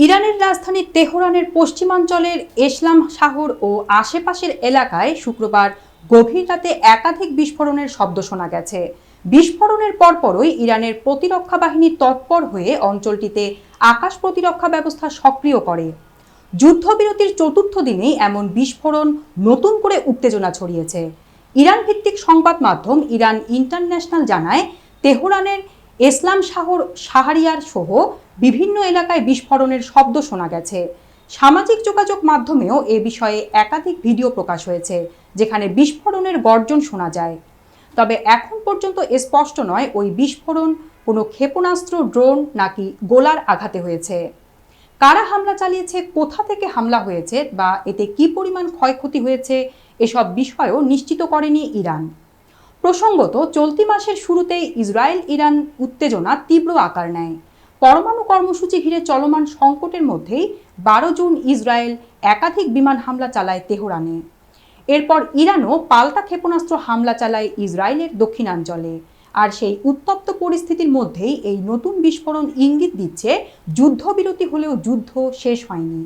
ইরানের রাজধানী তেহরানের পশ্চিমাঞ্চলের এসলাম শহর ও আশেপাশের এলাকায় শুক্রবার গভীর রাতে একাধিক বিস্ফোরণের শব্দ শোনা গেছে। বিস্ফোরণের পরপরই ইরানের প্রতিরক্ষা বাহিনী তৎপর হয়ে অঞ্চলটিতে আকাশ প্রতিরক্ষা ব্যবস্থা সক্রিয় করে। যুদ্ধবিরতির চতুর্থ দিনেই এমন বিস্ফোরণ নতুন করে উত্তেজনা ছড়িয়েছে। ইরান ভিত্তিক সংবাদ মাধ্যম ইরান ইন্টারন্যাশনাল জানায়, তেহরানের এসলাম শহর শাহরিয়ার সহ বিভিন্ন এলাকায় বিস্ফোরণের শব্দ শোনা গেছে। সামাজিক যোগাযোগ মাধ্যমেও এ বিষয়ে একাধিক ভিডিও প্রকাশ হয়েছে, যেখানে বিস্ফোরণের গর্জন শোনা যায়। তবে এখন পর্যন্ত স্পষ্ট নয় ওই বিস্ফোরণ কোনো ক্ষেপণাস্ত্র, ড্রোন নাকি গোলার আঘাতে হয়েছে। কারা হামলা চালিয়েছে, কোথা থেকে হামলা হয়েছে বা এতে কী পরিমাণ ক্ষয়ক্ষতি হয়েছে, এসব বিষয়ও নিশ্চিত করেনি ইরান। প্রসঙ্গত, চলতি মাসের শুরুতেই ইসরায়েল ইরান উত্তেজনা তীব্র আকার নেয়। পরমাণু কর্মসূচি ঘিরে চলমান সংকটের মধ্যেই 12 জুন ইসরায়েল একাধিক বিমান হামলা চালায় তেহরানে। এরপর ইরানও পাল্টা ক্ষেপণাস্ত্র হামলা চালায় ইসরায়েলের দক্ষিণাঞ্চলে। আর সেই উত্তপ্ত পরিস্থিতির মধ্যেই এই নতুন বিস্ফোরণ ইঙ্গিত দিচ্ছে, যুদ্ধবিরতি হলেও যুদ্ধ শেষ হয়নি।